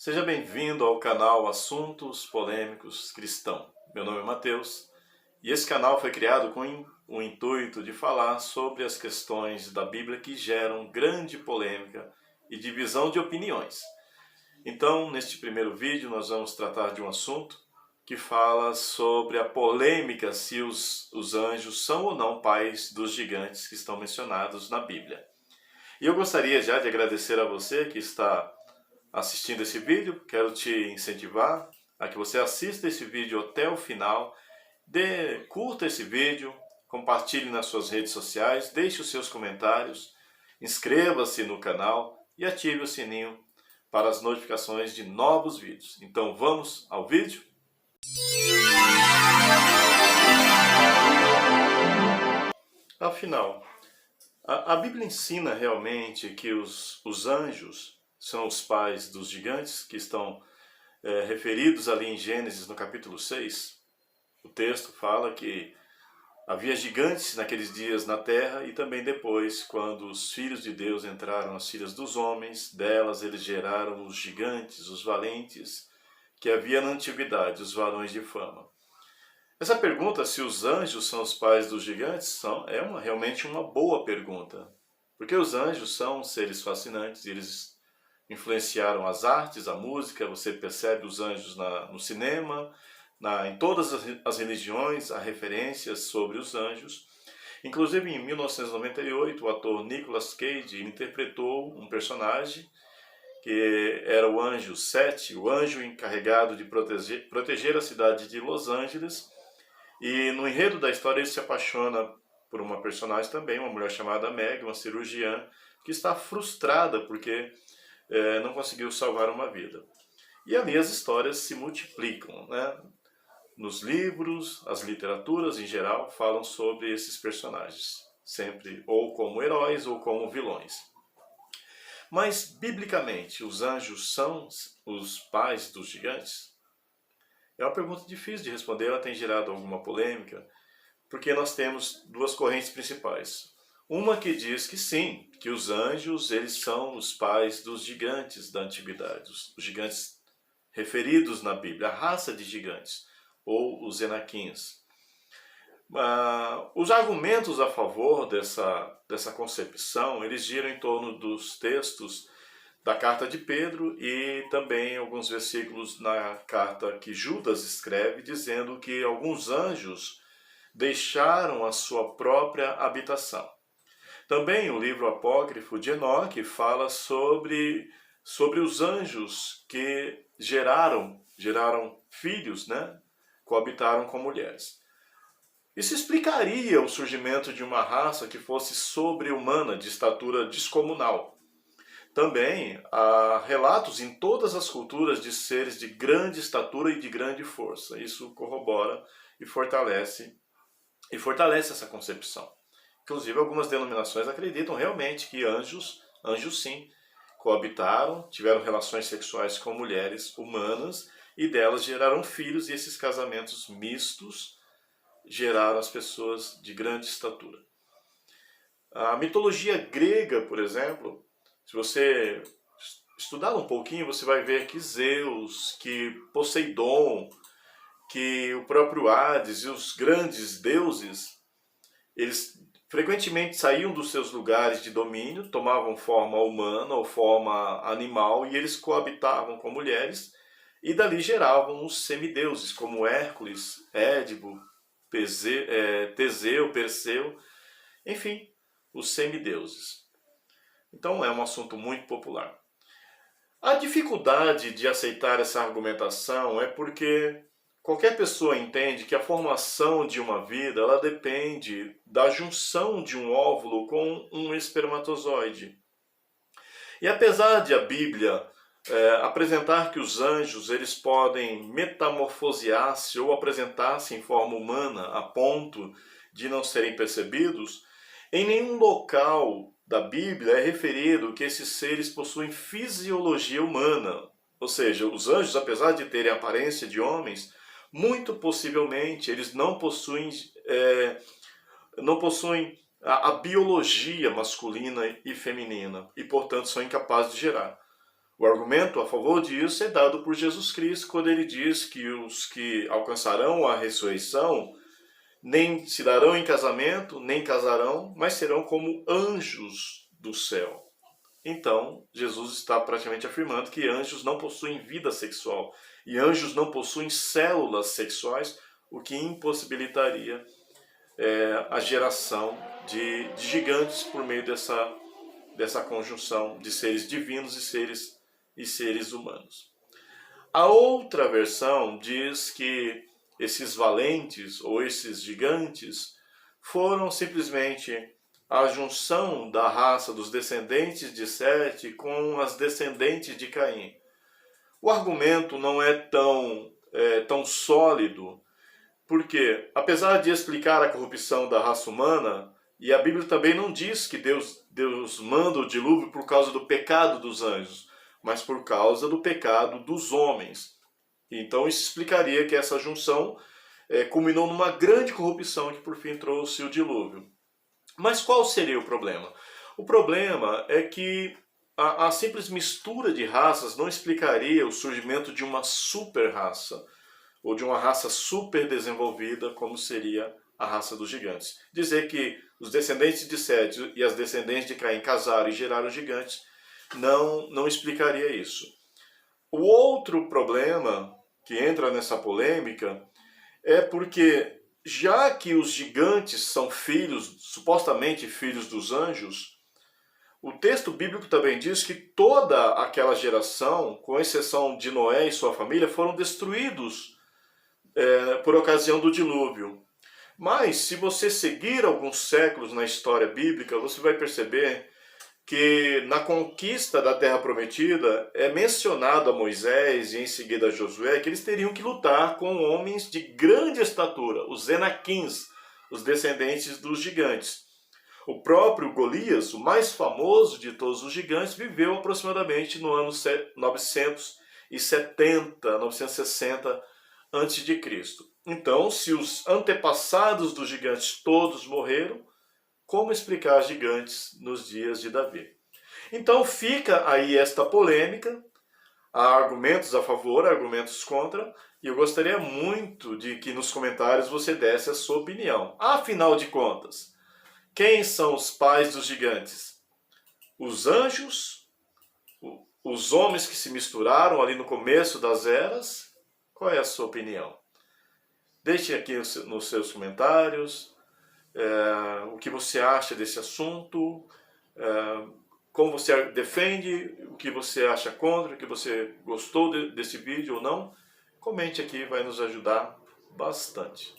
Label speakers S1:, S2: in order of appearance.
S1: Seja bem-vindo ao canal Assuntos Polêmicos Cristão. Meu nome é Mateus e esse canal foi criado com o intuito de falar sobre as questões da Bíblia que geram grande polêmica e divisão de opiniões. Então, neste primeiro vídeo, nós vamos tratar de um assunto que fala sobre a polêmica se os anjos são ou não pais dos gigantes que estão mencionados na Bíblia. E eu gostaria já de agradecer a você que está assistindo esse vídeo. Quero te incentivar a que você assista esse vídeo até o final, curta esse vídeo, compartilhe nas suas redes sociais, deixe os seus comentários, inscreva-se no canal e ative o sininho para as notificações de novos vídeos. Então vamos ao vídeo? Afinal, a Bíblia ensina realmente que os anjos são os pais dos gigantes, que estão referidos ali em Gênesis no capítulo 6. O texto fala que havia gigantes naqueles dias na terra e também depois, quando os filhos de Deus entraram nas filhas dos homens, delas eles geraram os gigantes, os valentes, que havia na antiguidade, os varões de fama. Essa pergunta, se os anjos são os pais dos gigantes, realmente uma boa pergunta. Porque os anjos são seres fascinantes, eles influenciaram as artes, a música, você percebe os anjos no cinema, em todas as religiões há referências sobre os anjos. Inclusive em 1998, o ator Nicolas Cage interpretou um personagem que era o anjo Sete, o anjo encarregado de proteger a cidade de Los Angeles. E no enredo da história ele se apaixona por uma personagem também, uma mulher chamada Meg, uma cirurgiã, que está frustrada porque não conseguiu salvar uma vida. E ali as histórias se multiplicam, né? Nos livros, as literaturas em geral falam sobre esses personagens, sempre ou como heróis ou como vilões. Mas, biblicamente, os anjos são os pais dos gigantes? É uma pergunta difícil de responder, ela tem gerado alguma polêmica, porque nós temos duas correntes principais. Uma que diz que sim, que os anjos eles são os pais dos gigantes da antiguidade, os gigantes referidos na Bíblia, a raça de gigantes, ou os Enaquins. Os argumentos a favor dessa concepção, eles giram em torno dos textos da carta de Pedro e também alguns versículos na carta que Judas escreve, dizendo que alguns anjos deixaram a sua própria habitação. Também o livro apócrifo de Enoque fala sobre os anjos que geraram filhos, né? Coabitaram com mulheres. Isso explicaria o surgimento de uma raça que fosse sobre-humana, de estatura descomunal. Também há relatos em todas as culturas de seres de grande estatura e de grande força. Isso corrobora e fortalece essa concepção. Inclusive, algumas denominações acreditam realmente que anjos sim, coabitaram, tiveram relações sexuais com mulheres humanas e delas geraram filhos, e esses casamentos mistos geraram as pessoas de grande estatura. A mitologia grega, por exemplo, se você estudar um pouquinho, você vai ver que Zeus, que Poseidon, que o próprio Hades e os grandes deuses, eles frequentemente saíam dos seus lugares de domínio, tomavam forma humana ou forma animal e eles coabitavam com mulheres e dali geravam os semideuses, como Hércules, Édipo, Teseu, Perseu, enfim, os semideuses. Então é um assunto muito popular. A dificuldade de aceitar essa argumentação é porque qualquer pessoa entende que a formação de uma vida ela depende da junção de um óvulo com um espermatozoide. E apesar de a Bíblia apresentar que os anjos eles podem metamorfosear-se ou apresentar-se em forma humana a ponto de não serem percebidos, em nenhum local da Bíblia é referido que esses seres possuem fisiologia humana. Ou seja, os anjos, apesar de terem a aparência de homens, muito possivelmente eles não possuem a biologia masculina e feminina e, portanto, são incapazes de gerar. O argumento a favor disso é dado por Jesus Cristo, quando ele diz que os que alcançarão a ressurreição nem se darão em casamento, nem casarão, mas serão como anjos do céu. Então, Jesus está praticamente afirmando que anjos não possuem vida sexual e anjos não possuem células sexuais, o que impossibilitaria a geração de gigantes por meio dessa conjunção de seres divinos e seres humanos. A outra versão diz que esses valentes ou esses gigantes foram simplesmente a junção da raça dos descendentes de Sete com as descendentes de Caim. O argumento não é tão sólido, porque, apesar de explicar a corrupção da raça humana, e a Bíblia também não diz que Deus manda o dilúvio por causa do pecado dos anjos, mas por causa do pecado dos homens. Então isso explicaria que essa junção culminou numa grande corrupção que por fim trouxe o dilúvio. Mas qual seria o problema? O problema é que a simples mistura de raças não explicaria o surgimento de uma super-raça, ou de uma raça super desenvolvida, como seria a raça dos gigantes. Dizer que os descendentes de Sete e as descendentes de Caim casaram e geraram gigantes não explicaria isso. O outro problema que entra nessa polêmica é porque, já que os gigantes são filhos, supostamente filhos dos anjos, o texto bíblico também diz que toda aquela geração, com exceção de Noé e sua família, foram destruídos por ocasião do dilúvio. Mas, se você seguir alguns séculos na história bíblica, você vai perceber que na conquista da Terra Prometida é mencionado a Moisés e em seguida a Josué que eles teriam que lutar com homens de grande estatura, os Enaquins, os descendentes dos gigantes. O próprio Golias, o mais famoso de todos os gigantes, viveu aproximadamente no ano 970, 960 a.C. Então, se os antepassados dos gigantes todos morreram, como explicar gigantes nos dias de Davi? Então fica aí esta polêmica, há argumentos a favor, argumentos contra, e eu gostaria muito de que nos comentários você desse a sua opinião. Afinal de contas, quem são os pais dos gigantes? Os anjos? Os homens que se misturaram ali no começo das eras? Qual é a sua opinião? Deixe aqui nos seus comentários o que você acha desse assunto, como você defende, o que você acha contra, o que você gostou desse vídeo ou não. Comente aqui, vai nos ajudar bastante.